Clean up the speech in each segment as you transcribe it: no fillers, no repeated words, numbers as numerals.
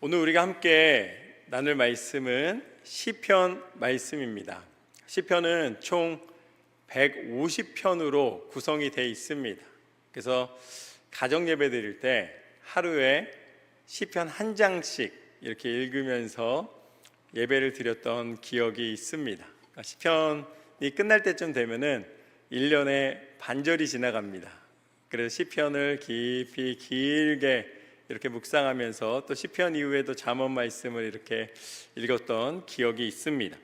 오늘 우리가 함께 나눌 말씀은 시편 말씀입니다. 시편은 총 150편으로 구성이 되어 있습니다. 그래서 가정 예배 드릴 때 하루에 시편 한 장씩 이렇게 읽으면서 예배를 드렸던 기억이 있습니다. 그러니까 시편이 끝날 때쯤 되면은 1년의 반절이 지나갑니다. 그래서 시편을 깊이 길게 이렇게 묵상하면서 또 시편 이후에도 잠언 말씀을 이렇게 읽었던 기억이 있습니다.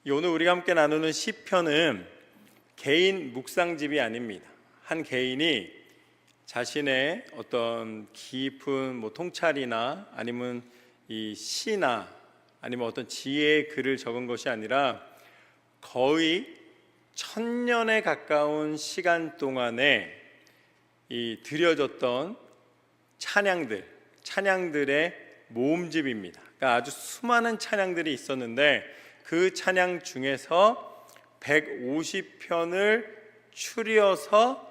오늘 우리가 함께 나누는 시편은 개인 묵상집이 아닙니다. 한 개인이 자신의 어떤 깊은 통찰이나 아니면 이 시나 아니면 어떤 지혜의 글을 적은 것이 아니라 거의 1000년에 가까운 시간 동안에 이 드려졌던 찬양들의 모음집입니다. 그러니까 아주 수많은 찬양들이 있었는데 그 찬양 중에서 150편을 추려서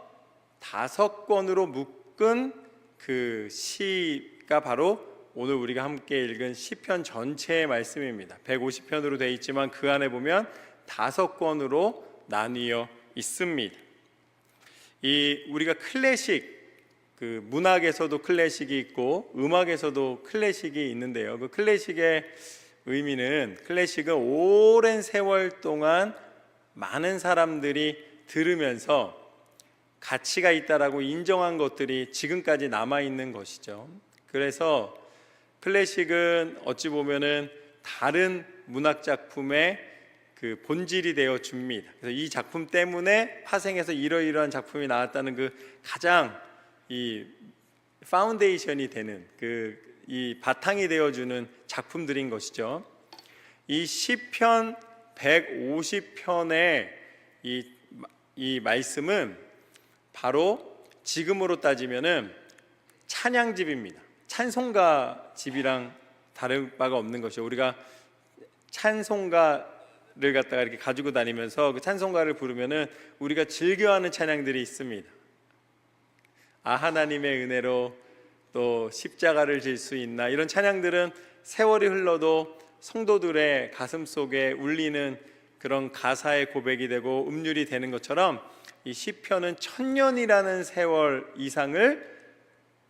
5권으로 묶은 그 시가 바로 오늘 우리가 함께 읽은 시편 전체의 말씀입니다. 150편으로 되어 있지만 그 안에 보면 5권으로 나뉘어 있습니다. 우리가 클래식, 그 문학에서도 클래식이 있고 음악에서도 클래식이 있는데요. 그 클래식의 의미는, 클래식은 오랜 세월 동안 많은 사람들이 들으면서 가치가 있다라고 인정한 것들이 지금까지 남아있는 것이죠. 그래서 클래식은 어찌 보면은 다른 문학 작품의 그 본질이 되어 줍니다. 그래서 이 작품 때문에 파생해서 이러이러한 작품이 나왔다는 그 가장 이 파운데이션이 되는 이 바탕이 되어주는 작품들인 것이죠. 이 시편 150편의 이 말씀은 바로 지금으로 따지면은 찬양집입니다. 찬송가 집이랑 다른 바가 없는 것이죠. 우리가 찬송가를 갖다가 이렇게 가지고 다니면서 그 찬송가를 부르면은 우리가 즐겨하는 찬양들이 있습니다. 하나님의 은혜로 또 십자가를 질 수 있나, 이런 찬양들은 세월이 흘러도 성도들의 가슴 속에 울리는 그런 가사의 고백이 되고 음률이 되는 것처럼 이 시편은 1000년이라는 세월 이상을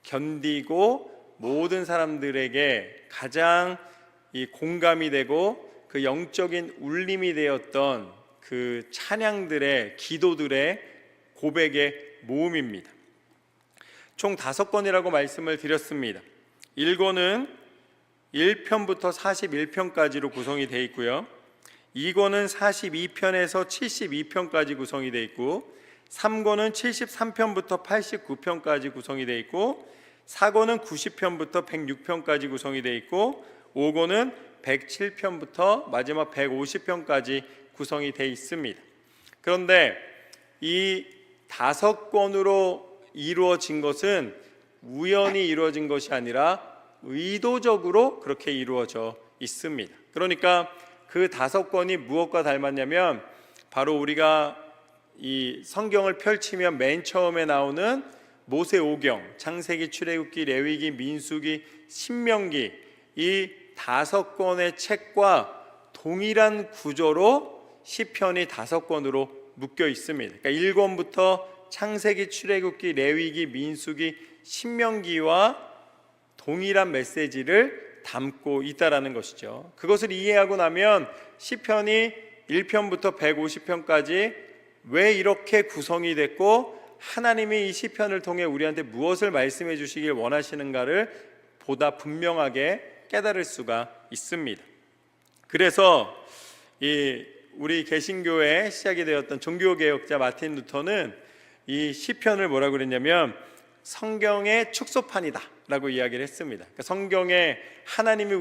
견디고 모든 사람들에게 가장 이 공감이 되고 그 영적인 울림이 되었던 그 찬양들의, 기도들의 고백의 모음입니다. 총 5권이라고 말씀을 드렸습니다. 1권은 1편부터 41편까지로 구성이 되어 있고요. 2권은 42편에서 72편까지 구성이 되어 있고, 3권은 73편부터 89편까지 구성이 되어 있고, 4권은 90편부터 106편까지 구성이 되어 있고, 5권은 107편부터 마지막 150편까지 구성이 되어 있습니다. 그런데 이 5권으로 이루어진 것은 우연히 이루어진 것이 아니라 의도적으로 그렇게 이루어져 있습니다. 그러니까 그 5권이 무엇과 닮았냐면, 바로 우리가 이 성경을 펼치면 맨 처음에 나오는 모세오경, 창세기, 출애굽기, 레위기, 민수기, 신명기, 이 5권의 책과 동일한 구조로 시편이 5권으로 묶여 있습니다. 그러니까 1권부터 창세기, 출애굽기, 레위기, 민수기, 신명기와 동일한 메시지를 담고 있다라는 것이죠. 그것을 이해하고 나면 시편이 1편부터 150편까지 왜 이렇게 구성이 됐고 하나님이 이 시편을 통해 우리한테 무엇을 말씀해 주시길 원하시는가를 보다 분명하게 깨달을 수가 있습니다. 그래서 우리 개신교의 시작이 되었던 종교개혁자 마틴 루터는 이 시편을 뭐라고 그랬냐면 성경의 축소판이다 라고 이야기를 했습니다. 그러니까 성경에 하나님이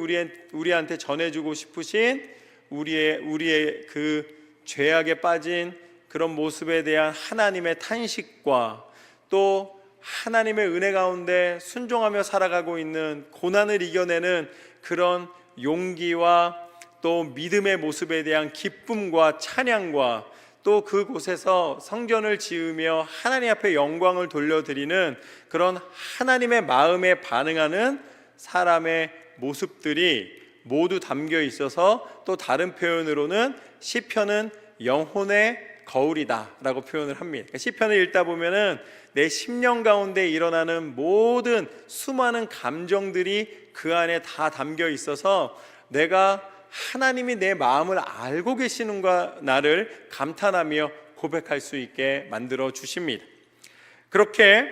우리한테 전해주고 싶으신 우리의 그 죄악에 빠진 그런 모습에 대한 하나님의 탄식과, 또 하나님의 은혜 가운데 순종하며 살아가고 있는, 고난을 이겨내는 그런 용기와 또 믿음의 모습에 대한 기쁨과 찬양과, 또 그곳에서 성전을 지으며 하나님 앞에 영광을 돌려드리는 그런 하나님의 마음에 반응하는 사람의 모습들이 모두 담겨 있어서, 또 다른 표현으로는 시편은 영혼의 거울이다라고 표현을 합니다. 그러니까 시편을 읽다 보면은 내 심령 가운데 일어나는 모든 수많은 감정들이 그 안에 다 담겨 있어서 내가 하나님이 내 마음을 알고 계시는가 나를 감탄하며 고백할 수 있게 만들어 주십니다. 그렇게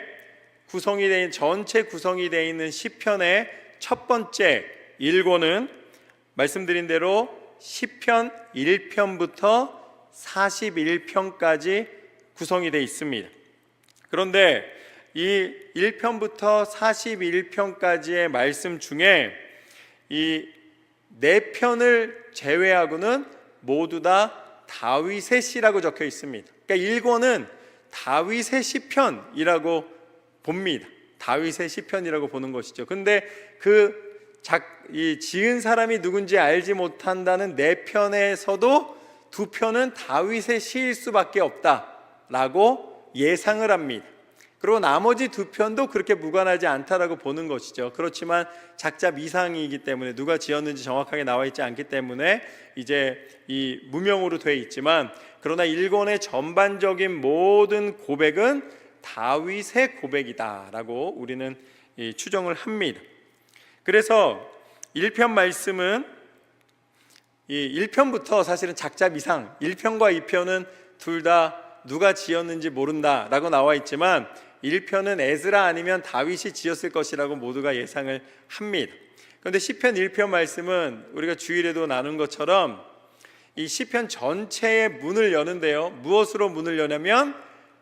구성이 된 전체 구성이 되어 있는 시편의 첫 번째 1권은 말씀드린 대로 시편 1편부터 41편까지 구성이 되어 있습니다. 그런데 이 1편부터 41편까지의 말씀 중에 이 4편을 제외하고는 모두 다 다윗의 시라고 적혀 있습니다. 그러니까 1권은 다윗의 시편이라고 봅니다. 다윗의 시편이라고 보는 것이죠. 근데 이 지은 사람이 누군지 알지 못한다는 4편에서도 2편은 다윗의 시일 수밖에 없다라고 예상을 합니다. 그리고 나머지 2편도 그렇게 무관하지 않다라고 보는 것이죠. 그렇지만 작자 미상이기 때문에 누가 지었는지 정확하게 나와 있지 않기 때문에 이제 이 무명으로 되어 있지만, 그러나 1권의 전반적인 모든 고백은 다윗의 고백이다라고 우리는 추정을 합니다. 그래서 1편 말씀은 이 1편부터 사실은 작자 미상, 1편과 2편은 둘 다 누가 지었는지 모른다라고 나와 있지만 1편은 에스라 아니면 다윗이 지었을 것이라고 모두가 예상을 합니다. 그런데 시편 1편 말씀은 우리가 주일에도 나눈 것처럼 이 시편 전체의 문을 여는데요, 무엇으로 문을 여냐면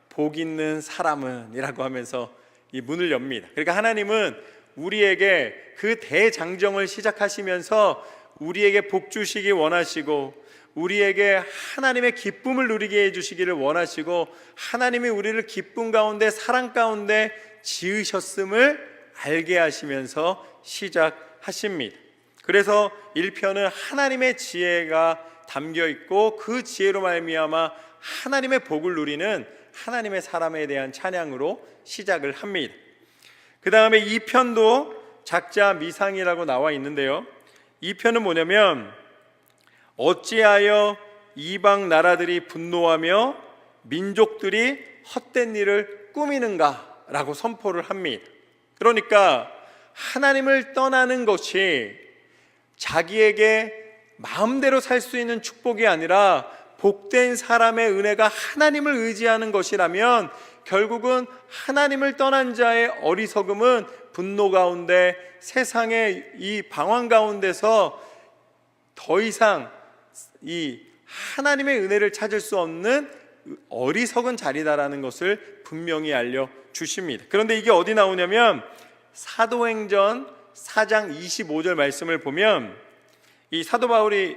복 있는 사람은 이라고 하면서 이 문을 엽니다. 그러니까 하나님은 우리에게 그 대장정을 시작하시면서 우리에게 복 주시기 원하시고, 우리에게 하나님의 기쁨을 누리게 해주시기를 원하시고, 하나님이 우리를 기쁨 가운데 사랑 가운데 지으셨음을 알게 하시면서 시작하십니다. 그래서 1편은 하나님의 지혜가 담겨 있고 그 지혜로 말미암아 하나님의 복을 누리는 하나님의 사람에 대한 찬양으로 시작을 합니다. 그 다음에 2편도 작자 미상이라고 나와 있는데요, 2편은 뭐냐면 어찌하여 이방 나라들이 분노하며 민족들이 헛된 일을 꾸미는가 라고 선포를 합니다. 그러니까 하나님을 떠나는 것이 자기에게 마음대로 살 수 있는 축복이 아니라 복된 사람의 은혜가 하나님을 의지하는 것이라면 결국은 하나님을 떠난 자의 어리석음은 분노 가운데, 세상의 이 방황 가운데서 더 이상 이 하나님의 은혜를 찾을 수 없는 어리석은 자리다라는 것을 분명히 알려주십니다. 그런데 이게 어디 나오냐면 사도행전 4장 25절 말씀을 보면 이 사도 바울이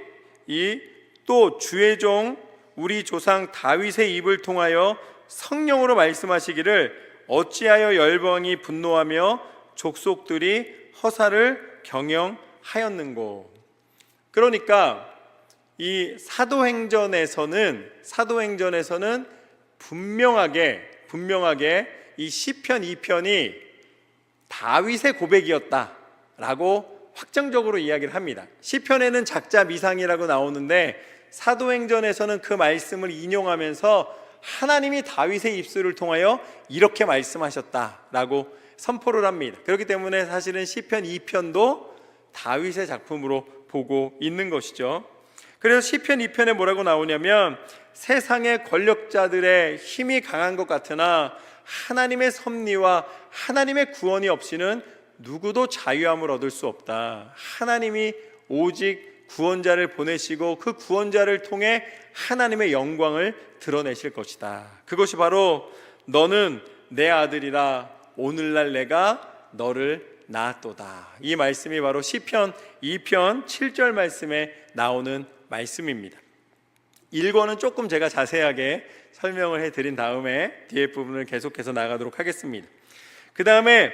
또 주의 종 우리 조상 다윗의 입을 통하여 성령으로 말씀하시기를 어찌하여 열방이 분노하며 족속들이 허사를 경영하였는고. 그러니까 이 사도행전에서는 분명하게 이 시편 2편이 다윗의 고백이었다라고 확정적으로 이야기를 합니다. 시편에는 작자 미상이라고 나오는데 사도행전에서는 그 말씀을 인용하면서 하나님이 다윗의 입술을 통하여 이렇게 말씀하셨다라고 선포를 합니다. 그렇기 때문에 사실은 시편 2편도 다윗의 작품으로 보고 있는 것이죠. 그래서 시편 2편에 뭐라고 나오냐면 세상의 권력자들의 힘이 강한 것 같으나 하나님의 섭리와 하나님의 구원이 없이는 누구도 자유함을 얻을 수 없다. 하나님이 오직 구원자를 보내시고 그 구원자를 통해 하나님의 영광을 드러내실 것이다. 그것이 바로 너는 내 아들이라 오늘날 내가 너를 낳았도다. 이 말씀이 바로 시편 2편 7절 말씀에 나오는 말씀입니다. 1권은 조금 제가 자세하게 설명을 해드린 다음에 뒤에 부분을 계속해서 나가도록 하겠습니다. 그 다음에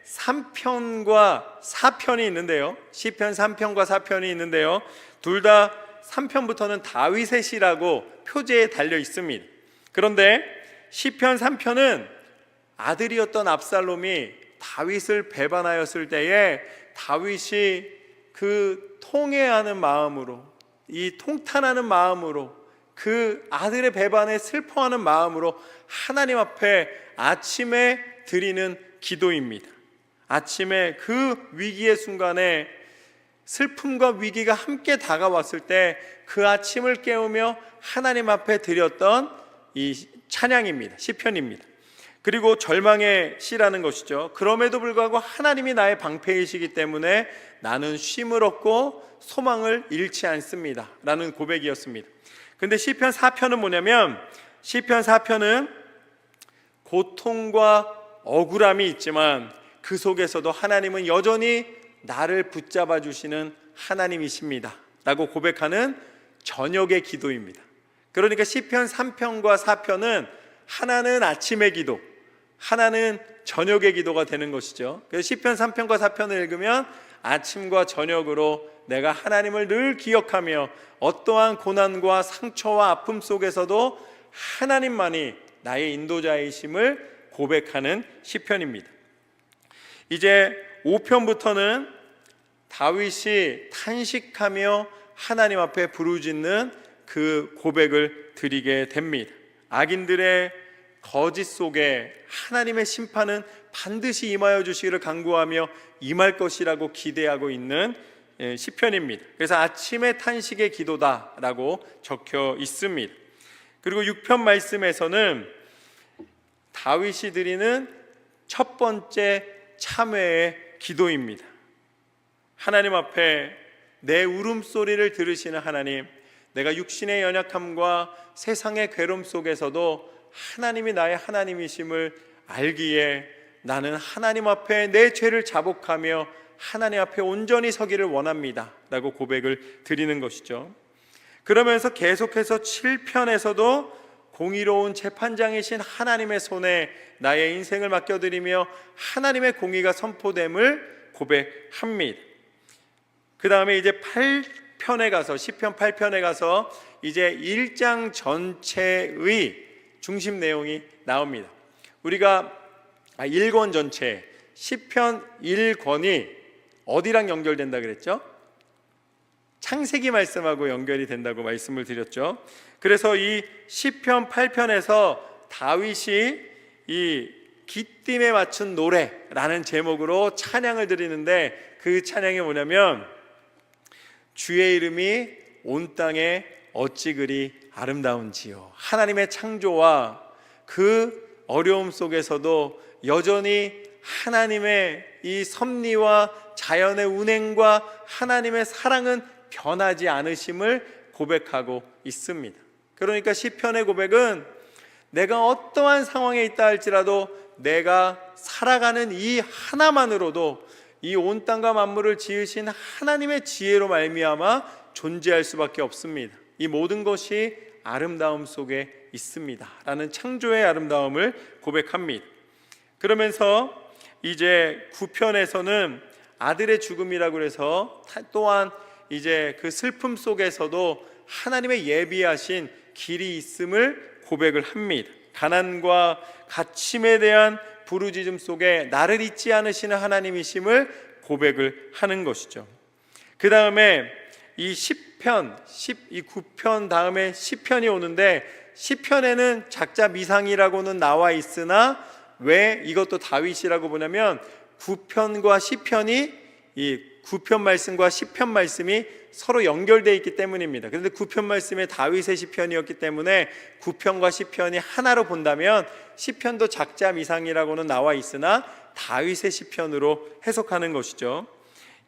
3편과 4편이 있는데요, 시편 3편과 4편이 있는데요, 둘 다 3편부터는 다윗의 시라고 표제에 달려 있습니다. 그런데 시편 3편은 아들이었던 압살롬이 다윗을 배반하였을 때에 다윗이 그 통회하는 마음으로, 이 통탄하는 마음으로, 그 아들의 배반에 슬퍼하는 마음으로 하나님 앞에 아침에 드리는 기도입니다. 아침에 그 위기의 순간에 슬픔과 위기가 함께 다가왔을 때 그 아침을 깨우며 하나님 앞에 드렸던 이 찬양입니다. 시편입니다. 그리고 절망의 시라는 것이죠. 그럼에도 불구하고 하나님이 나의 방패이시기 때문에 나는 쉼을 얻고 소망을 잃지 않습니다 라는 고백이었습니다. 근데 시편 4편은 뭐냐면, 시편 4편은 고통과 억울함이 있지만 그 속에서도 하나님은 여전히 나를 붙잡아 주시는 하나님이십니다 라고 고백하는 저녁의 기도입니다. 그러니까 시편 3편과 4편은 하나는 아침의 기도, 하나는 저녁의 기도가 되는 것이죠. 그래서 시편 3편과 4편을 읽으면 아침과 저녁으로 내가 하나님을 늘 기억하며 어떠한 고난과 상처와 아픔 속에서도 하나님만이 나의 인도자이심을 고백하는 시편입니다. 이제 5편부터는 다윗이 탄식하며 하나님 앞에 부르짖는 그 고백을 드리게 됩니다. 악인들의 거짓 속에 하나님의 심판은 반드시 임하여 주시기를 간구하며 임할 것이라고 기대하고 있는 시편입니다. 그래서 아침의 탄식의 기도다라고 적혀 있습니다. 그리고 6편 말씀에서는 다윗이 드리는 첫 번째 참회의 기도입니다. 하나님 앞에 내 울음소리를 들으시는 하나님, 내가 육신의 연약함과 세상의 괴로움 속에서도 하나님이 나의 하나님이심을 알기에 나는 하나님 앞에 내 죄를 자복하며 하나님 앞에 온전히 서기를 원합니다 라고 고백을 드리는 것이죠. 그러면서 계속해서 7편에서도 공의로운 재판장이신 하나님의 손에 나의 인생을 맡겨드리며 하나님의 공의가 선포됨을 고백합니다. 그 다음에 이제 8편에 가서, 시편 8편에 가서 이제 1장 전체의 중심 내용이 나옵니다. 우리가 1권 전체, 시편 1권이 어디랑 연결된다 그랬죠? 창세기 말씀하고 연결이 된다고 말씀을 드렸죠. 그래서 이 시편 8편에서 다윗이 이 기쁨에 맞춘 노래라는 제목으로 찬양을 드리는데, 그 찬양이 뭐냐면 주의 이름이 온 땅에 어찌 그리 아름다운지요. 하나님의 창조와 그 어려움 속에서도 여전히 하나님의 이 섭리와 자연의 운행과 하나님의 사랑은 변하지 않으심을 고백하고 있습니다. 그러니까 시편의 고백은 내가 어떠한 상황에 있다 할지라도 내가 살아가는 이 하나만으로도 이 온 땅과 만물을 지으신 하나님의 지혜로 말미암아 존재할 수밖에 없습니다. 이 모든 것이 아름다움 속에 있습니다 라는 창조의 아름다움을 고백합니다. 그러면서 이제 9편에서는 아들의 죽음이라고 해서 또한 이제 그 슬픔 속에서도 하나님의 예비하신 길이 있음을 고백을 합니다. 가난과 갇힘에 대한 부르짖음 속에 나를 잊지 않으시는 하나님이심을 고백을 하는 것이죠. 그 다음에 이 10편, 이 9편 다음에 10편이 오는데, 10편에는 작자 미상이라고는 나와 있으나 왜 이것도 다윗이라고 보냐면 9편과 10편이 이 9편 말씀과 10편 말씀이 서로 연결되어 있기 때문입니다. 그런데 9편 말씀이 다윗의 시편이었기 때문에 9편과 10편이 하나로 본다면 10편도 작자 미상이라고는 나와 있으나 다윗의 시편으로 해석하는 것이죠.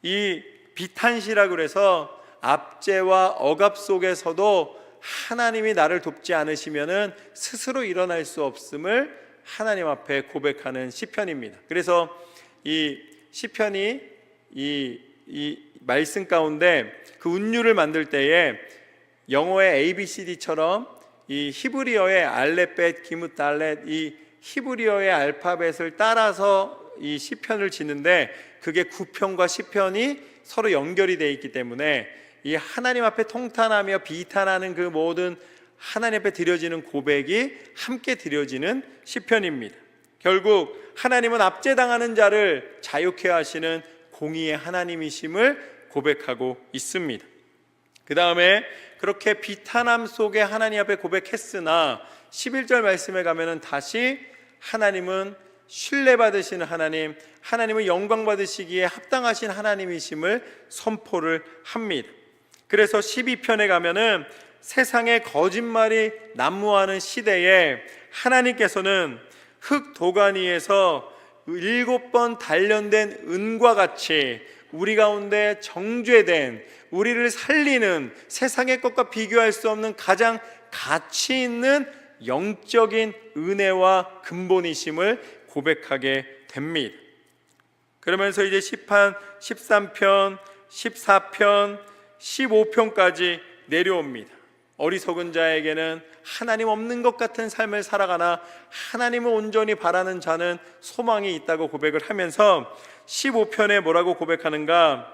이 비탄시라고 해서 압제와 억압 속에서도 하나님이 나를 돕지 않으시면은 스스로 일어날 수 없음을 하나님 앞에 고백하는 시편입니다. 그래서 이 시편이 이 말씀 가운데 그 운율을 만들 때에 영어의 ABCD처럼 이 히브리어의 알렙벳, 기뭇, 달렛, 이 히브리어의 알파벳을 따라서 이 시편을 짓는데, 그게 9편과 10편이 서로 연결이 되어 있기 때문에 이 하나님 앞에 통탄하며 비탄하는 그 모든 하나님 앞에 드려지는 고백이 함께 드려지는 시편입니다. 결국 하나님은 압제당하는 자를 자유케 하시는 공의의 하나님이심을 고백하고 있습니다. 그 다음에 그렇게 비탄함 속에 하나님 앞에 고백했으나 11절 말씀에 가면은 다시 하나님은 신뢰받으시는 하나님, 하나님은 영광 받으시기에 합당하신 하나님이심을 선포를 합니다. 그래서 12편에 가면은 세상의 거짓말이 난무하는 시대에 하나님께서는 흙 도가니에서 7번 단련된 은과 같이 우리 가운데 정죄된, 우리를 살리는, 세상의 것과 비교할 수 없는 가장 가치 있는 영적인 은혜와 근본이심을 고백하게 됩니다. 그러면서 이제 10편, 13편, 14편, 15편까지 내려옵니다. 어리석은 자에게는 하나님 없는 것 같은 삶을 살아가나 하나님을 온전히 바라는 자는 소망이 있다고 고백을 하면서 15편에 뭐라고 고백하는가?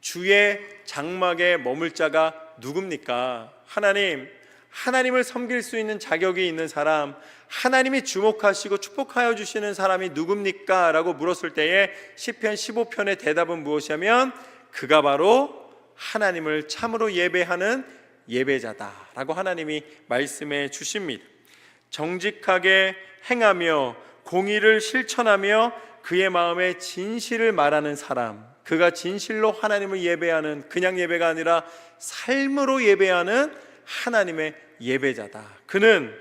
주의 장막에 머물 자가 누굽니까? 하나님을 섬길 수 있는 자격이 있는 사람, 하나님이 주목하시고 축복하여 주시는 사람이 누굽니까? 라고 물었을 때에 시편 15편의 대답은 무엇이냐면 그가 바로 하나님을 참으로 예배하는 예배자다라고 하나님이 말씀해 주십니다. 정직하게 행하며 공의를 실천하며 그의 마음에 진실을 말하는 사람, 그가 진실로 하나님을 예배하는, 그냥 예배가 아니라 삶으로 예배하는 하나님의 예배자다. 그는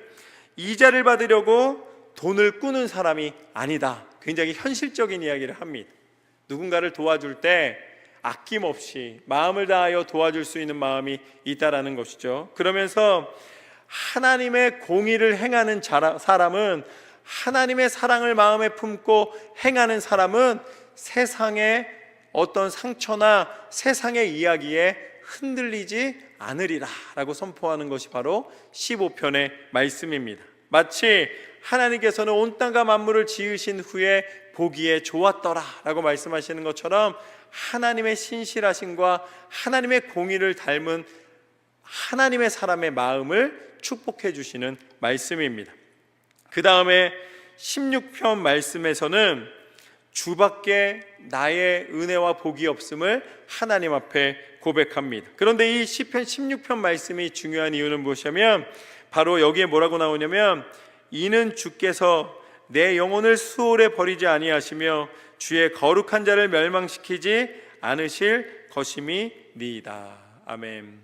이자를 받으려고 돈을 꾸는 사람이 아니다. 굉장히 현실적인 이야기를 합니다. 누군가를 도와줄 때 아낌없이 마음을 다하여 도와줄 수 있는 마음이 있다라는 것이죠. 그러면서 하나님의 공의를 행하는 사람은, 하나님의 사랑을 마음에 품고 행하는 사람은 세상의 어떤 상처나 세상의 이야기에 흔들리지 않으리라 라고 선포하는 것이 바로 15편의 말씀입니다. 마치 하나님께서는 온 땅과 만물을 지으신 후에 보기에 좋았더라 라고 말씀하시는 것처럼 하나님의 신실하심과 하나님의 공의를 닮은 하나님의 사람의 마음을 축복해 주시는 말씀입니다. 그 다음에 16편 말씀에서는 주밖에 나의 은혜와 복이 없음을 하나님 앞에 고백합니다. 그런데 이 시편 16편 말씀이 중요한 이유는 무엇이냐면 바로 여기에 뭐라고 나오냐면 이는 주께서 내 영혼을 수월에 버리지 아니하시며 주의 거룩한 자를 멸망시키지 않으실 것임이니이다. 아멘.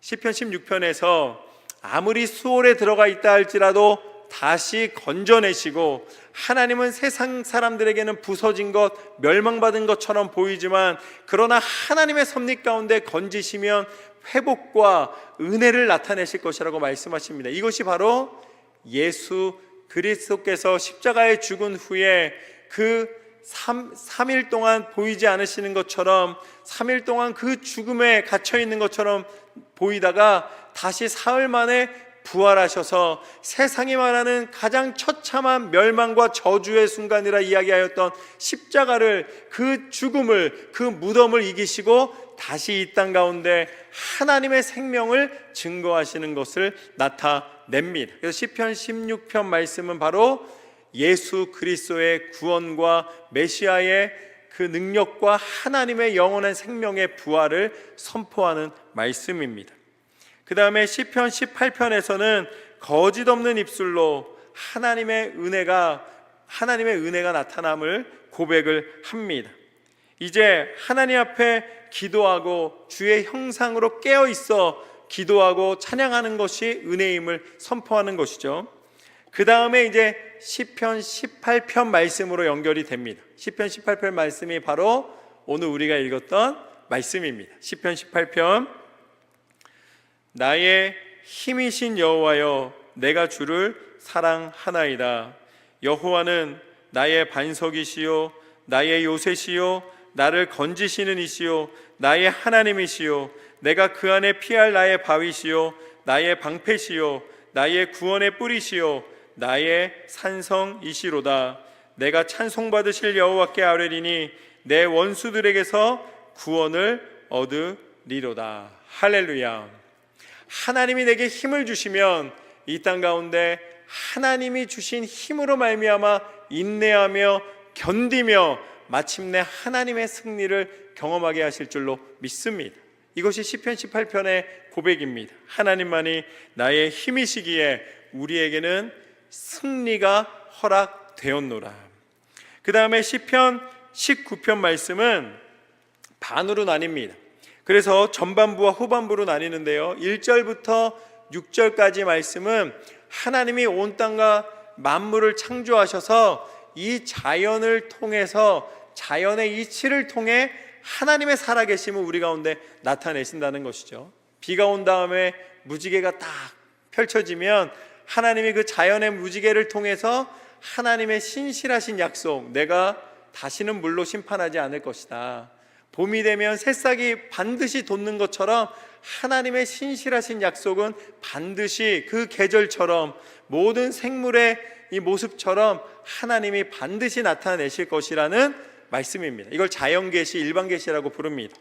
시편 16편에서 아무리 수월에 들어가 있다 할지라도 다시 건져내시고, 하나님은 세상 사람들에게는 부서진 것, 멸망받은 것처럼 보이지만 그러나 하나님의 섭리 가운데 건지시면 회복과 은혜를 나타내실 것이라고 말씀하십니다. 이것이 바로 예수 그리스도께서 십자가에 죽은 후에 그 3일 동안 보이지 않으시는 것처럼, 3일 동안 그 죽음에 갇혀 있는 것처럼 보이다가 다시 사흘 만에 부활하셔서 세상이 말하는 가장 처참한 멸망과 저주의 순간이라 이야기하였던 십자가를, 그 죽음을, 그 무덤을 이기시고 다시 이 땅 가운데 하나님의 생명을 증거하시는 것을 나타냅니다. 그래서 시편 16편 말씀은 바로 예수 그리스도의 구원과 메시아의 그 능력과 하나님의 영원한 생명의 부활을 선포하는 말씀입니다. 그 다음에 시편 18편에서는 거짓 없는 입술로 하나님의 은혜가 나타남을 고백을 합니다. 이제 하나님 앞에 기도하고 주의 형상으로 깨어 있어 기도하고 찬양하는 것이 은혜임을 선포하는 것이죠. 그 다음에 이제 시편 18편 말씀으로 연결이 됩니다. 시편 18편 말씀이 바로 오늘 우리가 읽었던 말씀입니다. 시편 18편, 나의 힘이신 여호와여, 내가 주를 사랑하나이다. 여호와는 나의 반석이시요 나의 요새시요 나를 건지시는 이시요 나의 하나님이시요 내가 그 안에 피할 나의 바위시요 나의 방패시요 나의 구원의 뿌리시요 나의 산성이시로다. 내가 찬송받으실 여호와께 아뢰리니 내 원수들에게서 구원을 얻으리로다. 할렐루야. 하나님이 내게 힘을 주시면 이 땅 가운데 하나님이 주신 힘으로 말미암아 인내하며 견디며 마침내 하나님의 승리를 경험하게 하실 줄로 믿습니다. 이것이 시편 18편의 고백입니다. 하나님만이 나의 힘이시기에 우리에게는 승리가 허락되었노라. 그 다음에 시편 19편 말씀은 반으로 나뉩니다. 그래서 전반부와 후반부로 나뉘는데요, 1절부터 6절까지 말씀은 하나님이 온 땅과 만물을 창조하셔서 이 자연을 통해서, 자연의 이치를 통해 하나님의 살아계심을 우리 가운데 나타내신다는 것이죠. 비가 온 다음에 무지개가 딱 펼쳐지면 하나님이 그 자연의 무지개를 통해서 하나님의 신실하신 약속, 내가 다시는 물로 심판하지 않을 것이다. 봄이 되면 새싹이 반드시 돋는 것처럼 하나님의 신실하신 약속은 반드시 그 계절처럼 모든 생물의 이 모습처럼 하나님이 반드시 나타내실 것이라는 말씀입니다. 이걸 자연계시, 일반계시라고 부릅니다.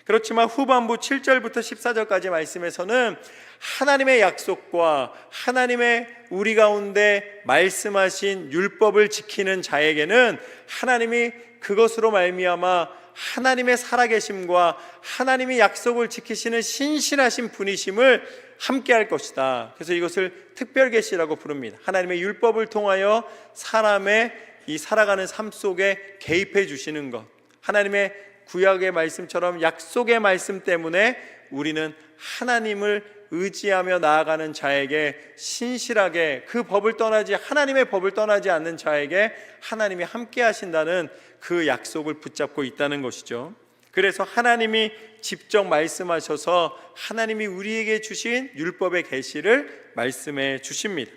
그렇지만 후반부 7절부터 14절까지 말씀에서는 하나님의 약속과 하나님의 우리 가운데 말씀하신 율법을 지키는 자에게는 하나님이 그것으로 말미암아 하나님의 살아계심과 하나님의 약속을 지키시는 신실하신 분이심을 함께 할 것이다. 그래서 이것을 특별계시라고 부릅니다. 하나님의 율법을 통하여 사람의 이 살아가는 삶 속에 개입해 주시는 것, 하나님의 구약의 말씀처럼 약속의 말씀 때문에 우리는 하나님을 의지하며 나아가는 자에게 신실하게 그 법을 떠나지, 하나님의 법을 떠나지 않는 자에게 하나님이 함께 하신다는 그 약속을 붙잡고 있다는 것이죠. 그래서 하나님이 직접 말씀하셔서 하나님이 우리에게 주신 율법의 계시를 말씀해 주십니다.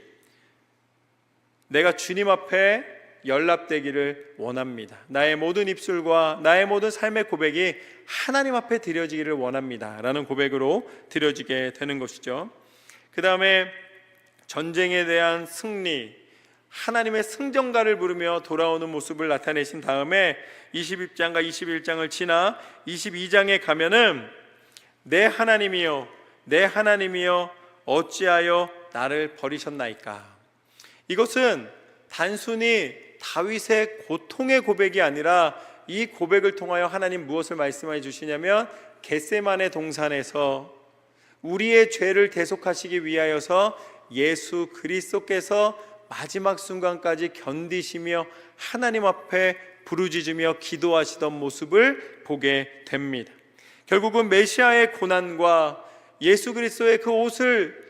내가 주님 앞에 연락되기를 원합니다. 나의 모든 입술과 나의 모든 삶의 고백이 하나님 앞에 드려지기를 원합니다 라는 고백으로 드려지게 되는 것이죠. 그 다음에 전쟁에 대한 승리, 하나님의 승전가를 부르며 돌아오는 모습을 나타내신 다음에 20장과 21장을 지나 22장에 가면은 내 하나님이여, 내 하나님이여 어찌하여 나를 버리셨나이까. 이것은 단순히 다윗의 고통의 고백이 아니라 이 고백을 통하여 하나님 무엇을 말씀해 주시냐면 겟세마네 동산에서 우리의 죄를 대속하시기 위하여서 예수 그리스도께서 마지막 순간까지 견디시며 하나님 앞에 부르짖으며 기도하시던 모습을 보게 됩니다. 결국은 메시아의 고난과 예수 그리스도의 그 옷을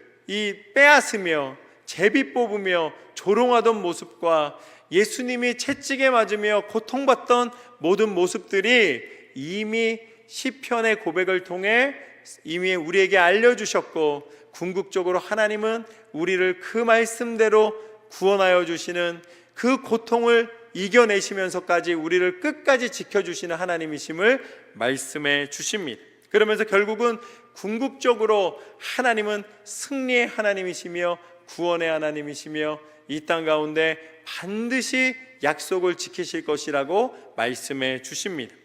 빼앗으며 제비 뽑으며 조롱하던 모습과 예수님이 채찍에 맞으며 고통받던 모든 모습들이 이미 시편의 고백을 통해 이미 우리에게 알려주셨고, 궁극적으로 하나님은 우리를 그 말씀대로 구원하여 주시는, 그 고통을 이겨내시면서까지 우리를 끝까지 지켜주시는 하나님이심을 말씀해 주십니다. 그러면서 결국은 궁극적으로 하나님은 승리의 하나님이시며 구원의 하나님이시며 이 땅 가운데 반드시 약속을 지키실 것이라고 말씀해 주십니다.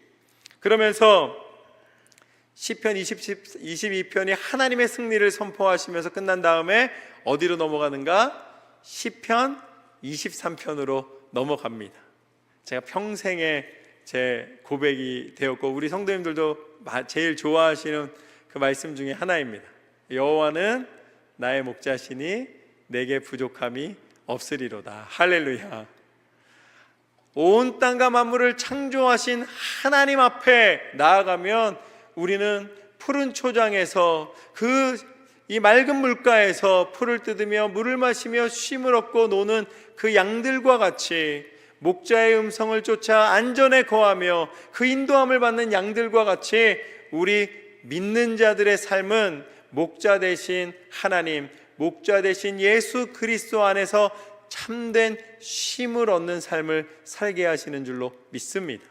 그러면서 시편 22편이 하나님의 승리를 선포하시면서 끝난 다음에 어디로 넘어가는가? 시편 23편으로 넘어갑니다. 제가 평생에 제 고백이 되었고 우리 성도님들도 제일 좋아하시는 그 말씀 중에 하나입니다. 여호와는 나의 목자시니 내게 부족함이 없으리로다. 할렐루야. 온 땅과 만물을 창조하신 하나님 앞에 나아가면 우리는 푸른 초장에서 이 맑은 물가에서 풀을 뜯으며 물을 마시며 쉼을 얻고 노는 그 양들과 같이, 목자의 음성을 쫓아 안전에 거하며 그 인도함을 받는 양들과 같이 우리 믿는 자들의 삶은 목자 되신 하나님, 목자 되신 예수 그리스도 안에서 참된 쉼을 얻는 삶을 살게 하시는 줄로 믿습니다.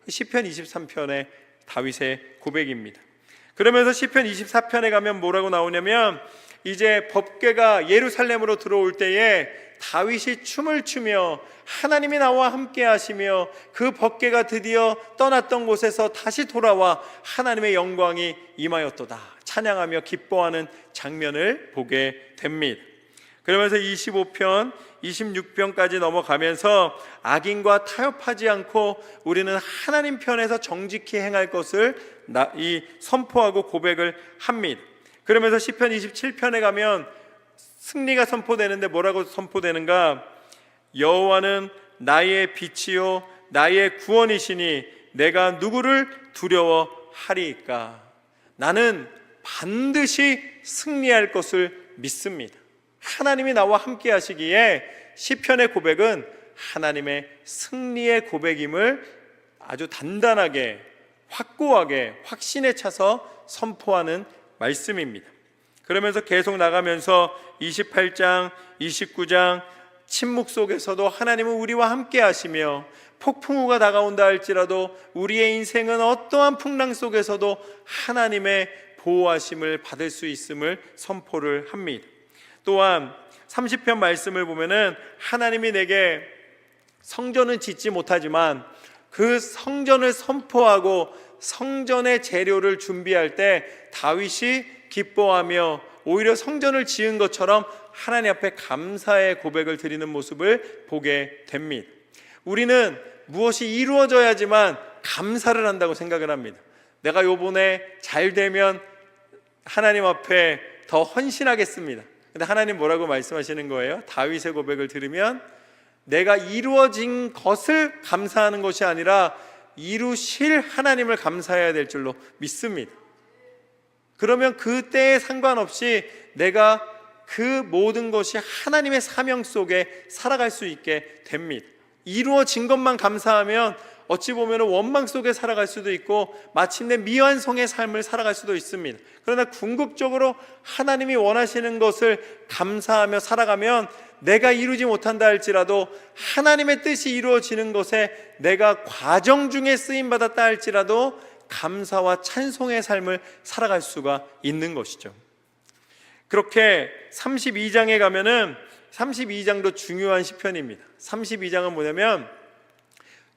시편 23편의 다윗의 고백입니다. 그러면서 시편 24편에 가면 뭐라고 나오냐면, 이제 법궤가 예루살렘으로 들어올 때에 다윗이 춤을 추며 하나님이 나와 함께 하시며 그 법궤가 드디어 떠났던 곳에서 다시 돌아와 하나님의 영광이 임하였도다 찬양하며 기뻐하는 장면을 보게 됩니다. 그러면서 25편, 26편까지 넘어가면서 악인과 타협하지 않고 우리는 하나님 편에서 정직히 행할 것을 선포하고 고백을 합니다. 그러면서 시편 27편에 가면 승리가 선포되는데 뭐라고 선포되는가? 여호와는 나의 빛이요 나의 구원이시니 내가 누구를 두려워하리이까? 나는 반드시 승리할 것을 믿습니다. 하나님이 나와 함께 하시기에 시편의 고백은 하나님의 승리의 고백임을 아주 단단하게, 확고하게, 확신에 차서 선포하는 말씀입니다. 그러면서 계속 나가면서 28장, 29장 침묵 속에서도 하나님은 우리와 함께 하시며 폭풍우가 다가온다 할지라도 우리의 인생은 어떠한 풍랑 속에서도 하나님의 보호하심을 받을 수 있음을 선포를 합니다. 또한 30편 말씀을 보면은 하나님이 내게 성전은 짓지 못하지만 그 성전을 선포하고 성전의 재료를 준비할 때 다윗이 기뻐하며 오히려 성전을 지은 것처럼 하나님 앞에 감사의 고백을 드리는 모습을 보게 됩니다. 우리는 무엇이 이루어져야지만 감사를 한다고 생각을 합니다. 내가 요번에 잘 되면 하나님 앞에 더 헌신하겠습니다. 근데 하나님 뭐라고 말씀하시는 거예요? 다윗의 고백을 들으면 내가 이루어진 것을 감사하는 것이 아니라 이루실 하나님을 감사해야 될 줄로 믿습니다. 그러면 그때에 상관없이 내가 그 모든 것이 하나님의 사명 속에 살아갈 수 있게 됩니다. 이루어진 것만 감사하면 어찌 보면 원망 속에 살아갈 수도 있고 마침내 미완성의 삶을 살아갈 수도 있습니다. 그러나 궁극적으로 하나님이 원하시는 것을 감사하며 살아가면 내가 이루지 못한다 할지라도 하나님의 뜻이 이루어지는 것에 내가 과정 중에 쓰임받았다 할지라도 감사와 찬송의 삶을 살아갈 수가 있는 것이죠. 그렇게 32장에 가면은 32장도 중요한 시편입니다. 32장은 뭐냐면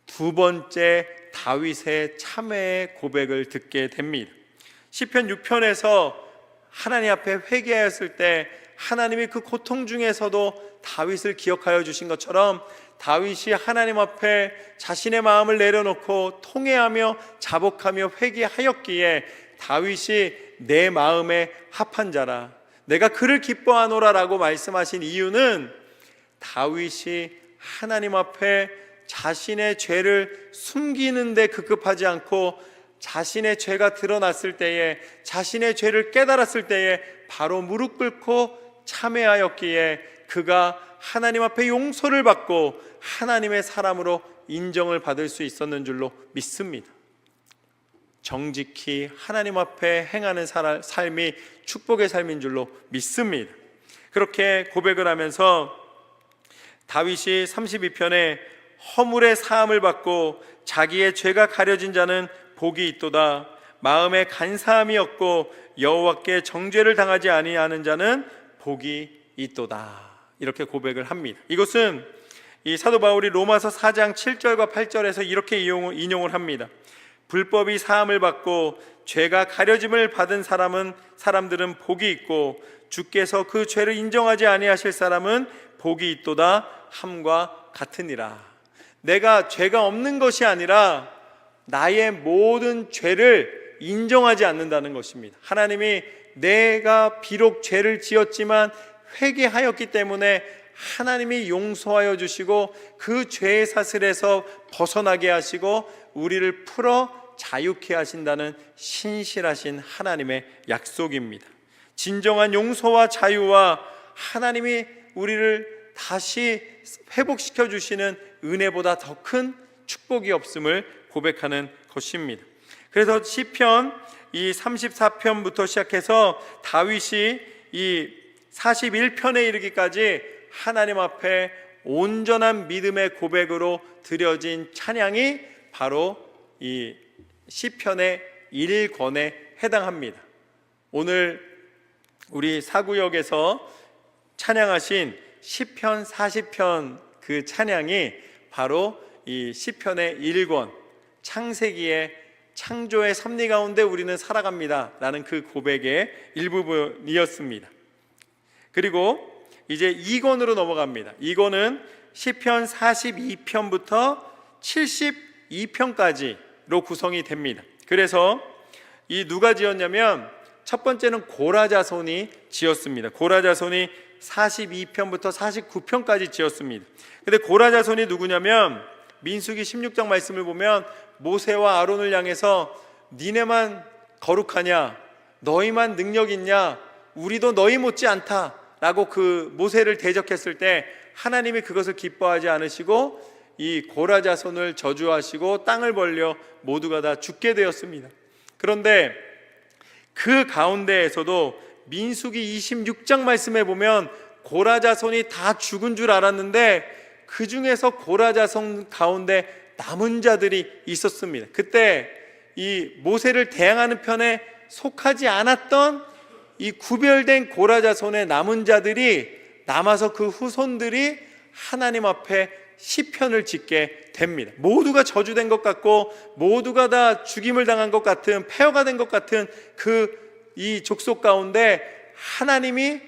두 번째 다윗의 참회의 고백을 듣게 됩니다. 시편 6편에서 하나님 앞에 회개하였을 때 하나님이 그 고통 중에서도 다윗을 기억하여 주신 것처럼 다윗이 하나님 앞에 자신의 마음을 내려놓고 통회하며 자복하며 회개하였기에 다윗이 내 마음에 합한 자라 내가 그를 기뻐하노라 라고 말씀하신 이유는 다윗이 하나님 앞에 자신의 죄를 숨기는 데 급급하지 않고 자신의 죄가 드러났을 때에 자신의 죄를 깨달았을 때에 바로 무릎 꿇고 참회하였기에 그가 하나님 앞에 용서를 받고 하나님의 사람으로 인정을 받을 수 있었는 줄로 믿습니다. 정직히 하나님 앞에 행하는 삶이 축복의 삶인 줄로 믿습니다. 그렇게 고백을 하면서 다윗이 32편에 허물의 사함을 받고 자기의 죄가 가려진 자는 복이 있도다. 마음에 간사함이 없고 여호와께 정죄를 당하지 아니하는 자는 복이 있도다. 이렇게 고백을 합니다. 이것은 이 사도 바울이 로마서 4장 7절과 8절에서 이렇게 인용을 합니다. 불법이 사함을 받고 죄가 가려짐을 받은 사람들은 복이 있고 주께서 그 죄를 인정하지 아니하실 사람은 복이 있도다 함과 같으니라. 내가 죄가 없는 것이 아니라 나의 모든 죄를 인정하지 않는다는 것입니다. 하나님이 내가 비록 죄를 지었지만 회개하였기 때문에 하나님이 용서하여 주시고 그 죄의 사슬에서 벗어나게 하시고 우리를 풀어 자유케 하신다는 신실하신 하나님의 약속입니다. 진정한 용서와 자유와 하나님이 우리를 다시 회복시켜 주시는 은혜보다 더 큰 축복이 없음을 고백하는 것입니다. 그래서 시편 이 34편부터 시작해서 다윗이 이 41편에 이르기까지 하나님 앞에 온전한 믿음의 고백으로 드려진 찬양이 바로 이 시편의 1권에 해당합니다. 오늘 우리 사구역에서 찬양하신 시편 40편 그 찬양이 바로 이 시편의 1권 창세기의 창조의 섭리 가운데 우리는 살아갑니다 라는 그 고백의 일부분이었습니다. 그리고 이제 2권으로 넘어갑니다. 2권은 시편 42편부터 72편까지로 구성이 됩니다. 그래서 이 누가 지었냐면 첫 번째는 고라 자손이 지었습니다. 고라 자손이 42편부터 49편까지 지었습니다. 근데 고라 자손이 누구냐면 민수기 16장 말씀을 보면 모세와 아론을 향해서 니네만 거룩하냐, 너희만 능력 있냐, 우리도 너희 못지 않다 라고 그 모세를 대적했을 때 하나님이 그것을 기뻐하지 않으시고 이 고라 자손을 저주하시고 땅을 벌려 모두가 다 죽게 되었습니다. 그런데 그 가운데에서도 민수기 26장 말씀에 보면 고라 자손이 다 죽은 줄 알았는데 그 중에서 고라 자손 가운데 남은 자들이 있었습니다. 그때 이 모세를 대항하는 편에 속하지 않았던 이 구별된 고라 자손의 남은 자들이 남아서 그 후손들이 하나님 앞에 시편을 짓게 됩니다. 모두가 저주된 것 같고 모두가 다 죽임을 당한 것 같은, 폐허가 된 것 같은 이 족속 가운데 하나님이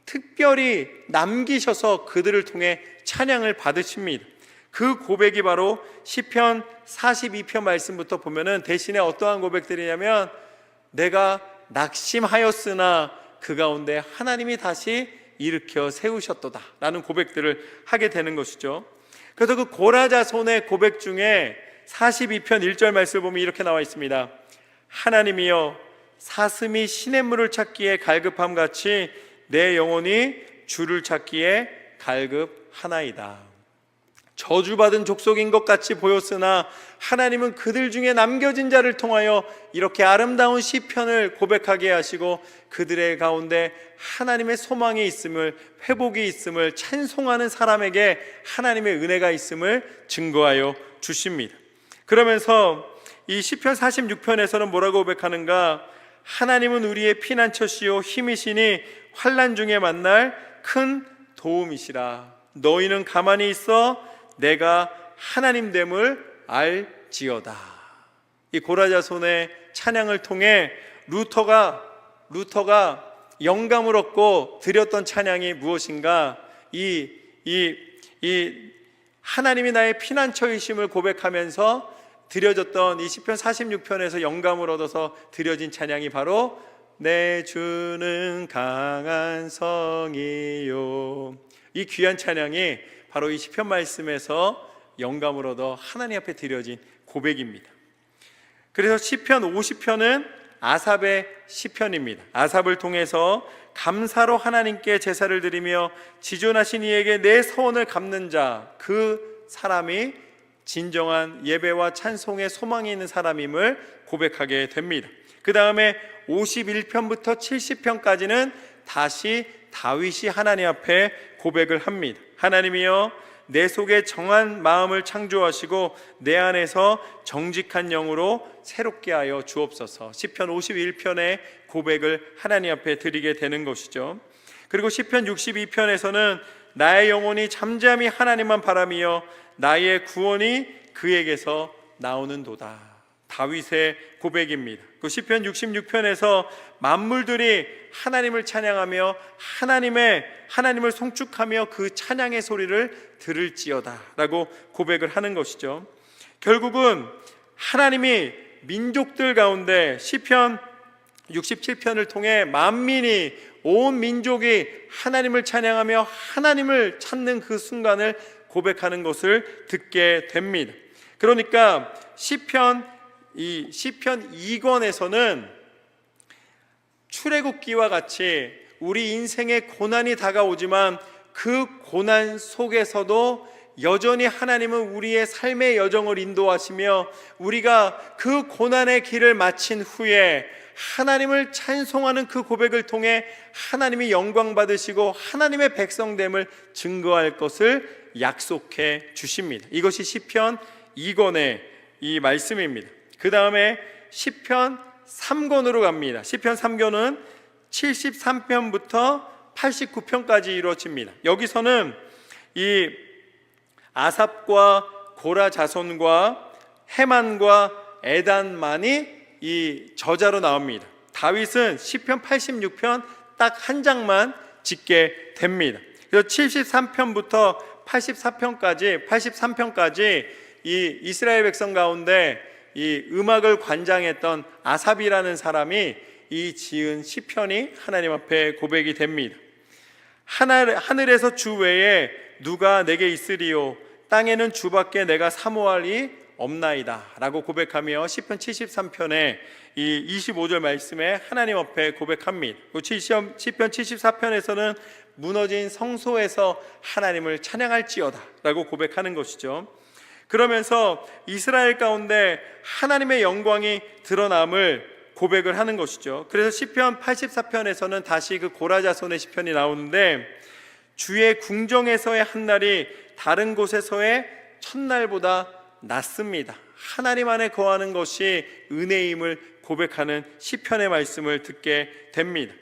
특별히 남기셔서 그들을 통해 찬양을 받으십니다. 그 고백이 바로 시편 42편 말씀부터 보면은 대신에 어떠한 고백들이냐면 내가 낙심하였으나 그 가운데 하나님이 다시 일으켜 세우셨도다 라는 고백들을 하게 되는 것이죠. 그래서 그 고라 자손의 고백 중에 42편 1절 말씀을 보면 이렇게 나와 있습니다. 하나님이여 사슴이 시냇물을 찾기에 갈급함같이 내 영혼이 주를 찾기에 갈급하나이다. 저주받은 족속인 것 같이 보였으나 하나님은 그들 중에 남겨진 자를 통하여 이렇게 아름다운 시편을 고백하게 하시고 그들의 가운데 하나님의 소망이 있음을, 회복이 있음을 찬송하는 사람에게 하나님의 은혜가 있음을 증거하여 주십니다. 그러면서 이 시편 46편에서는 뭐라고 고백하는가? 하나님은 우리의 피난처시요 힘이시니 환난 중에 만날 큰 도움이시라. 너희는 가만히 있어 내가 하나님됨을 알지어다. 이 고라 자손의 찬양을 통해 루터가 영감을 얻고 드렸던 찬양이 무엇인가? 이 하나님이 나의 피난처이심을 고백하면서 드려졌던 이 시편 46편에서 영감을 얻어서 드려진 찬양이 바로 내 주는 강한 성이요. 이 귀한 찬양이 바로 이 시편 말씀에서 영감을 얻어 하나님 앞에 드려진 고백입니다. 그래서 시편 50편은 아삽의 시편입니다. 아삽을 통해서 감사로 하나님께 제사를 드리며 지존하신 이에게 내 서원을 갚는 자, 그 사람이 진정한 예배와 찬송의 소망이 있는 사람임을 고백하게 됩니다. 그 다음에 51편부터 70편까지는 다시 다윗이 하나님 앞에 고백을 합니다. 하나님이여 내 속에 정한 마음을 창조하시고 내 안에서 정직한 영으로 새롭게 하여 주옵소서. 시편 51편의 고백을 하나님 앞에 드리게 되는 것이죠. 그리고 시편 62편에서는 나의 영혼이 잠잠히 하나님만 바라며 나의 구원이 그에게서 나오는도다. 다윗의 고백입니다. 그 시편 66편에서 만물들이 하나님을 찬양하며 하나님을 송축하며 그 찬양의 소리를 들을지어다 라고 고백을 하는 것이죠. 결국은 하나님이 민족들 가운데 시편 67편을 통해 만민이, 온 민족이 하나님을 찬양하며 하나님을 찾는 그 순간을 고백하는 것을 듣게 됩니다. 그러니까 시편 2권에서는 출애굽기와 같이 우리 인생의 고난이 다가오지만 그 고난 속에서도 여전히 하나님은 우리의 삶의 여정을 인도하시며 우리가 그 고난의 길을 마친 후에 하나님을 찬송하는 그 고백을 통해 하나님이 영광 받으시고 하나님의 백성됨을 증거할 것을 약속해 주십니다. 이것이 시편 2권의 이 말씀입니다. 그 다음에 시편 3권으로 갑니다. 시편 3권은 73편부터 89편까지 이루어집니다. 여기서는 이 아삽과 고라 자손과 헤만과 에단만이 이 저자로 나옵니다. 다윗은 시편 86편 딱 한 장만 짓게 됩니다. 그래서 73편부터 83편까지 이 이스라엘 백성 가운데 이 음악을 관장했던 아삽이라는 사람이 이 지은 시편이 하나님 앞에 고백이 됩니다. 하늘에서 주 외에 누가 내게 있으리요, 땅에는 주밖에 내가 사모할 이 없나이다 라고 고백하며 시편 73편에 이 25절 말씀에 하나님 앞에 고백합니다. 시편 74편에서는 무너진 성소에서 하나님을 찬양할지어다 라고 고백하는 것이죠. 그러면서 이스라엘 가운데 하나님의 영광이 드러남을 고백을 하는 것이죠. 그래서 시편 84편에서는 다시 그 고라자손의 시편이 나오는데, 주의 궁정에서의 한날이 다른 곳에서의 첫날보다 낫습니다. 하나님 안에 거하는 것이 은혜임을 고백하는 시편의 말씀을 듣게 됩니다.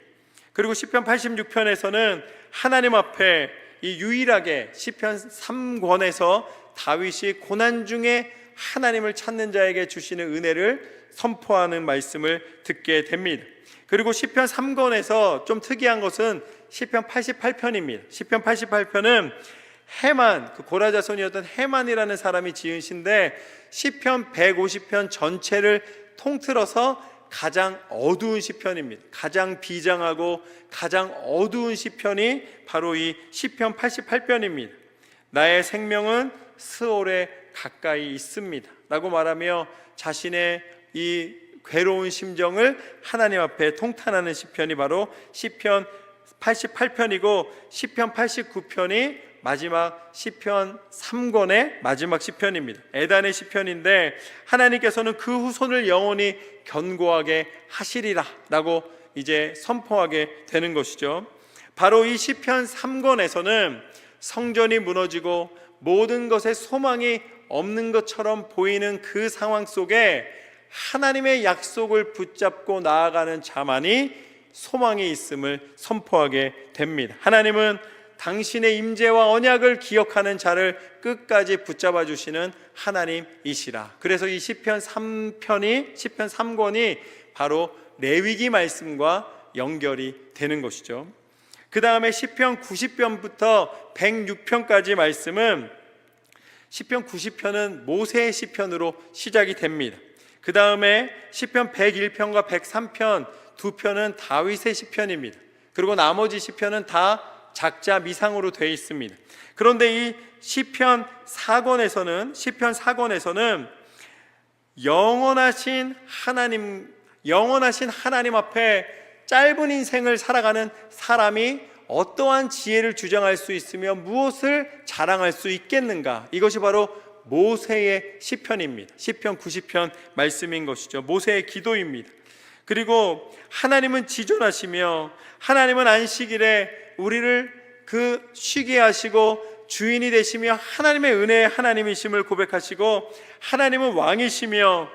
그리고 시편 86편에서는 하나님 앞에 이 유일하게 시편 3권에서 다윗이 고난 중에 하나님을 찾는 자에게 주시는 은혜를 선포하는 말씀을 듣게 됩니다. 그리고 시편 3권에서 좀 특이한 것은 시편 88편입니다. 시편 88편은 해만, 그 고라자손이었던 해만이라는 사람이 지은 시인데, 시편 150편 전체를 통틀어서 가장 어두운 시편입니다. 가장 비장하고 가장 어두운 시편이 바로 이 시편 88편입니다. 나의 생명은 스올에 가까이 있습니다 라고 말하며 자신의 이 괴로운 심정을 하나님 앞에 통탄하는 시편이 바로 시편 88편이고, 시편 89편이 마지막 시편 3권의 마지막 시편입니다. 애단의 시편인데, 하나님께서는 그 후손을 영원히 견고하게 하시리라 라고 이제 선포하게 되는 것이죠. 바로 이 시편 3권에서는 성전이 무너지고 모든 것에 소망이 없는 것처럼 보이는 그 상황 속에 하나님의 약속을 붙잡고 나아가는 자만이 소망이 있음을 선포하게 됩니다. 하나님은 당신의 임재와 언약을 기억하는 자를 끝까지 붙잡아 주시는 하나님이시라. 그래서 이 시편 3권이 바로 레위기 말씀과 연결이 되는 것이죠. 그 다음에 시편 90편부터 106편까지 말씀은, 시편 90편은 모세의 시편으로 시작이 됩니다. 그 다음에 시편 101편과 103편 두 편은 다윗의 시편입니다. 그리고 나머지 시편은 다 작자 미상으로 되어 있습니다. 그런데 이 시편 4권에서는 영원하신 하나님 앞에 짧은 인생을 살아가는 사람이 어떠한 지혜를 주장할 수 있으며 무엇을 자랑할 수 있겠는가, 이것이 바로 모세의 시편입니다. 시편 90편 말씀인 것이죠. 모세의 기도입니다. 그리고 하나님은 지존하시며 하나님은 안식일에 우리를 그 쉬게 하시고 주인이 되시며 하나님의 은혜의 하나님이심을 고백하시고, 하나님은 왕이시며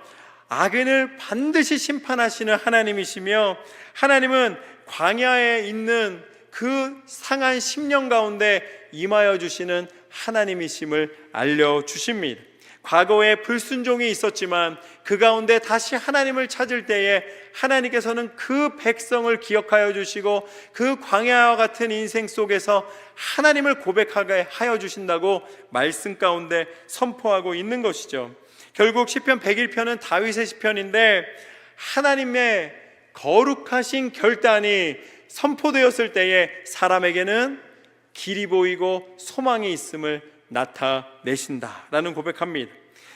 악인을 반드시 심판하시는 하나님이시며, 하나님은 광야에 있는 그 상한 10년 가운데 임하여 주시는 하나님이심을 알려주십니다. 과거에 불순종이 있었지만 그 가운데 다시 하나님을 찾을 때에 하나님께서는 그 백성을 기억하여 주시고 그 광야와 같은 인생 속에서 하나님을 고백하게 하여 주신다고 말씀 가운데 선포하고 있는 것이죠. 결국 시편 101편은 다윗의 시편인데, 하나님의 거룩하신 결단이 선포되었을 때에 사람에게는 길이 보이고 소망이 있음을 나타내신다라는 고백합니다.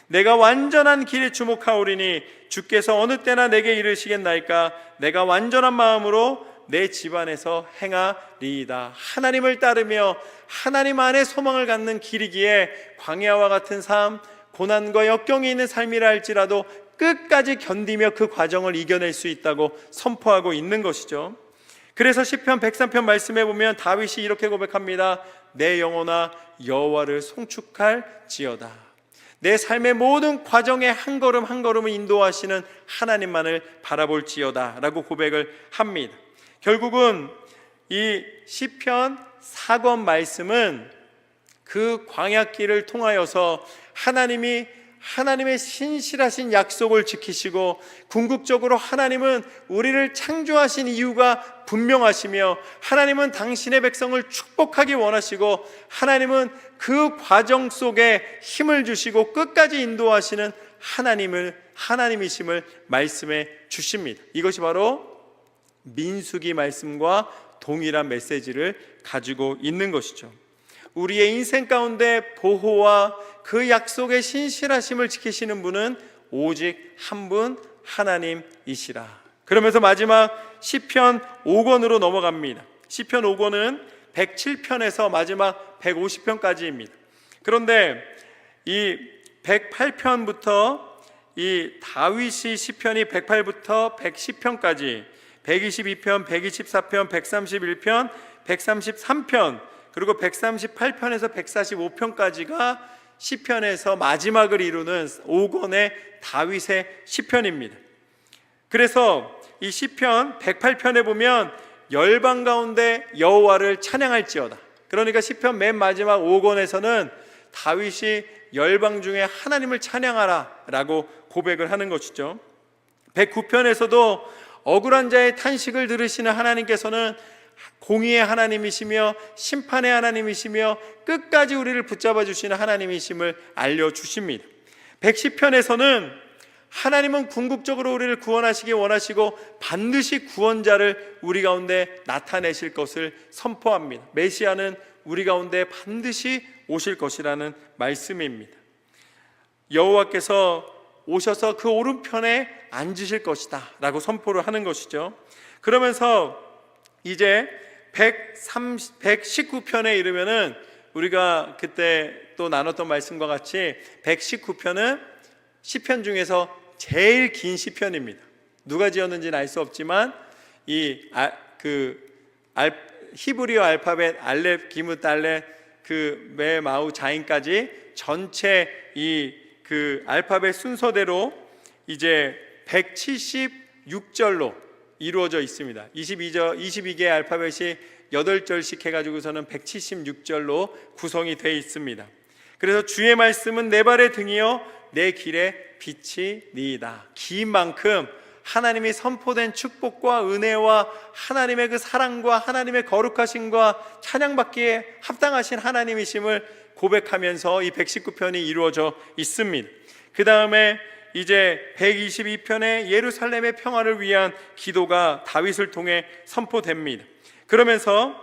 내가 완전한 길에 주목하오리니 주께서 어느 때나 내게 이르시겠나이까. 내가 완전한 마음으로 내 집안에서 행하리이다. 하나님을 따르며 하나님 안에 소망을 갖는 길이기에 광야와 같은 삶, 고난과 역경이 있는 삶이라 할지라도 끝까지 견디며 그 과정을 이겨낼 수 있다고 선포하고 있는 것이죠. 그래서 시편 103편 말씀해 보면 다윗이 이렇게 고백합니다. 내 영혼아 여호와를 송축할지어다. 내 삶의 모든 과정에 한 걸음 한 걸음을 인도하시는 하나님만을 바라볼지어다 라고 고백을 합니다. 결국은 이 시편 4권 말씀은 그 광야길을 통하여서 하나님이 하나님의 신실하신 약속을 지키시고 궁극적으로 하나님은 우리를 창조하신 이유가 분명하시며 하나님은 당신의 백성을 축복하기 원하시고 하나님은 그 과정 속에 힘을 주시고 끝까지 인도하시는 하나님이심을 말씀해 주십니다. 이것이 바로 민수기 말씀과 동일한 메시지를 가지고 있는 것이죠. 우리의 인생 가운데 보호와 그 약속의 신실하심을 지키시는 분은 오직 한 분 하나님이시라. 그러면서 마지막 시편 5권으로 넘어갑니다. 시편 5권은 107편에서 마지막 150편까지입니다. 그런데 이 108편부터 이 다윗이 시편이 108부터 110편까지 122편, 124편, 131편, 133편 그리고 138편에서 145편까지가 시편에서 마지막을 이루는 5권의 다윗의 시편입니다. 그래서 이 시편 108편에 보면 열방 가운데 여호와를 찬양할지어다. 그러니까 시편 맨 마지막 5권에서는 다윗이 열방 중에 하나님을 찬양하라 라고 고백을 하는 것이죠. 109편에서도 억울한 자의 탄식을 들으시는 하나님께서는 공의의 하나님이시며 심판의 하나님이시며 끝까지 우리를 붙잡아 주시는 하나님이심을 알려주십니다. 110편에서는 하나님은 궁극적으로 우리를 구원하시기 원하시고 반드시 구원자를 우리 가운데 나타내실 것을 선포합니다. 메시아는 우리 가운데 반드시 오실 것이라는 말씀입니다. 여호와께서 오셔서 그 오른편에 앉으실 것이다 라고 선포를 하는 것이죠. 그러면서 이제 119편에 이르면은 우리가 그때 또 나눴던 말씀과 같이 119편은 시편 중에서 제일 긴 시편입니다. 누가 지었는지는 알 수 없지만 히브리어 알파벳 알렙, 기무, 달렛, 메, 마우, 자인까지 전체 그 알파벳 순서대로 이제 176절로 이루어져 있습니다. 22개의 알파벳이 8절씩 해가지고서는 176절로 구성이 되어 있습니다. 그래서 주의 말씀은 내 발의 등이요 내 길에 빛이 니이다. 긴 만큼 하나님이 선포된 축복과 은혜와 하나님의 그 사랑과 하나님의 거룩하심과 찬양받기에 합당하신 하나님이심을 고백하면서 이 119편이 이루어져 있습니다. 그 다음에 이제 122편의 예루살렘의 평화를 위한 기도가 다윗을 통해 선포됩니다. 그러면서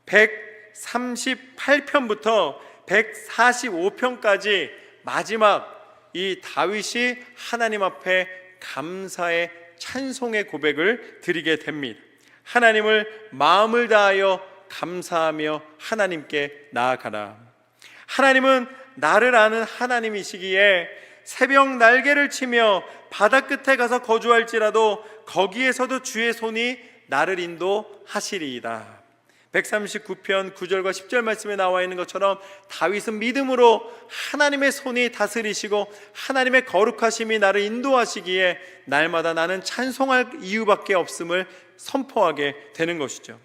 138편부터 145편까지 마지막 이 다윗이 하나님 앞에 감사의 찬송의 고백을 드리게 됩니다. 하나님을 마음을 다하여 감사하며 하나님께 나아가라. 하나님은 나를 아는 하나님이시기에 새벽 날개를 치며 바다 끝에 가서 거주할지라도 거기에서도 주의 손이 나를 인도하시리이다. 139편 9절과 10절 말씀에 나와 있는 것처럼 다윗은 믿음으로 하나님의 손이 다스리시고 하나님의 거룩하심이 나를 인도하시기에 날마다 나는 찬송할 이유밖에 없음을 선포하게 되는 것이죠.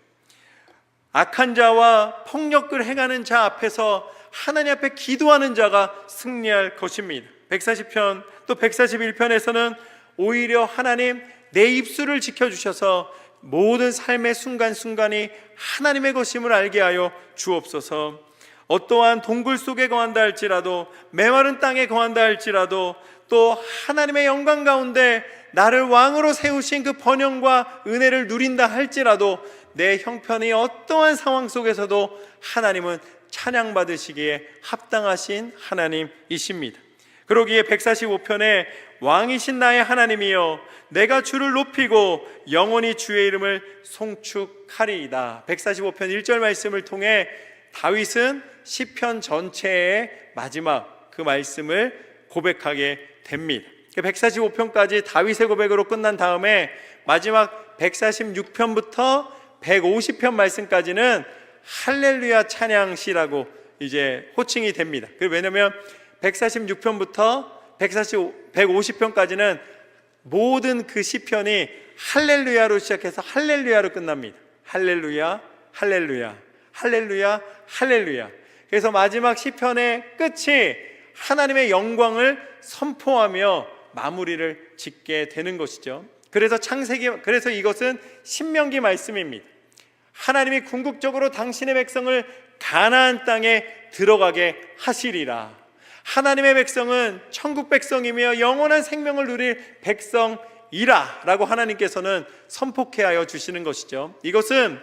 악한 자와 폭력을 행하는 자 앞에서 하나님 앞에 기도하는 자가 승리할 것입니다. 140편 또 141편에서는 오히려 하나님 내 입술을 지켜주셔서 모든 삶의 순간순간이 하나님의 것임을 알게 하여 주옵소서. 어떠한 동굴 속에 거한다 할지라도 메마른 땅에 거한다 할지라도 또 하나님의 영광 가운데 나를 왕으로 세우신 그 번영과 은혜를 누린다 할지라도 내 형편이 어떠한 상황 속에서도 하나님은 찬양받으시기에 합당하신 하나님이십니다. 그러기에 145편에 왕이신 나의 하나님이여 내가 주를 높이고 영원히 주의 이름을 송축하리이다. 145편 1절 말씀을 통해 다윗은 시편 전체의 마지막 그 말씀을 고백하게 됩니다. 145편까지 다윗의 고백으로 끝난 다음에 마지막 146편부터 150편 말씀까지는 할렐루야 찬양시라고 이제 호칭이 됩니다. 왜냐하면 146편부터 150편까지는 모든 그 시편이 할렐루야로 시작해서 할렐루야로 끝납니다. 할렐루야, 할렐루야, 할렐루야, 할렐루야. 그래서 마지막 시편의 끝이 하나님의 영광을 선포하며 마무리를 짓게 되는 것이죠. 그래서 이것은 신명기 말씀입니다. 하나님이 궁극적으로 당신의 백성을 가나안 땅에 들어가게 하시리라. 하나님의 백성은 천국 백성이며 영원한 생명을 누릴 백성이라 라고 하나님께서는 선포케 하여 주시는 것이죠. 이것은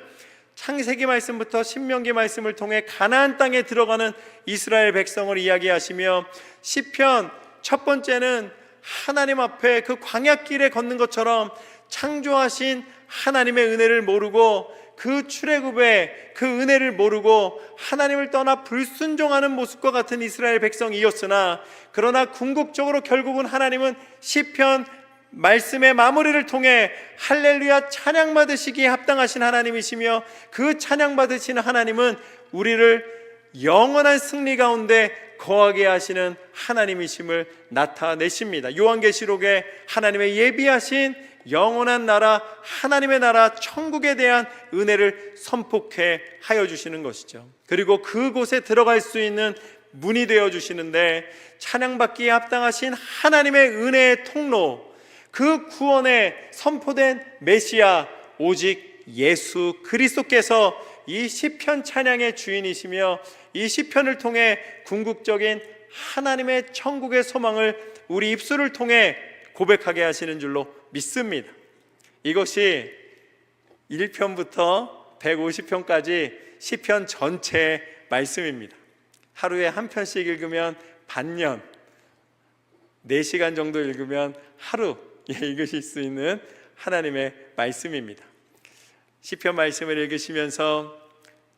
창세기 말씀부터 신명기 말씀을 통해 가나안 땅에 들어가는 이스라엘 백성을 이야기하시며, 시편 첫 번째는 하나님 앞에 그 광야길에 걷는 것처럼 창조하신 하나님의 은혜를 모르고 그 출애굽의 그 은혜를 모르고 하나님을 떠나 불순종하는 모습과 같은 이스라엘 백성이었으나, 그러나 궁극적으로 결국은 하나님은 시편 말씀의 마무리를 통해 할렐루야 찬양 받으시기에 합당하신 하나님이시며, 그 찬양 받으시는 하나님은 우리를 영원한 승리 가운데 거하게 하시는 하나님이심을 나타내십니다. 요한계시록에 하나님의 예비하신 영원한 나라, 하나님의 나라 천국에 대한 은혜를 선포케 하여 주시는 것이죠. 그리고 그곳에 들어갈 수 있는 문이 되어 주시는데, 찬양받기에 합당하신 하나님의 은혜의 통로, 그 구원에 선포된 메시아 오직 예수 그리스도께서 이 시편 찬양의 주인이시며, 이 시편을 통해 궁극적인 하나님의 천국의 소망을 우리 입술을 통해 고백하게 하시는 줄로 믿습니다. 이것이 1편부터 150편까지 시편 전체의 말씀입니다. 하루에 한 편씩 읽으면 반년, 4시간 정도 읽으면 하루 읽으실 수 있는 하나님의 말씀입니다. 시편 말씀을 읽으시면서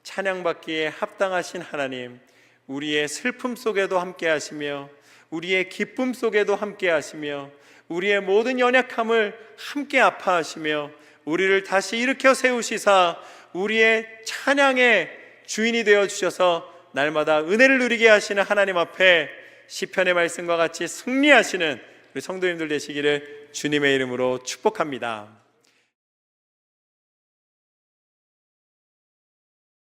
찬양받기에 합당하신 하나님, 우리의 슬픔 속에도 함께 하시며 우리의 기쁨 속에도 함께 하시며 우리의 모든 연약함을 함께 아파하시며 우리를 다시 일으켜 세우시사 우리의 찬양의 주인이 되어 주셔서 날마다 은혜를 누리게 하시는 하나님 앞에 시편의 말씀과 같이 승리하시는 우리 성도님들 되시기를 주님의 이름으로 축복합니다.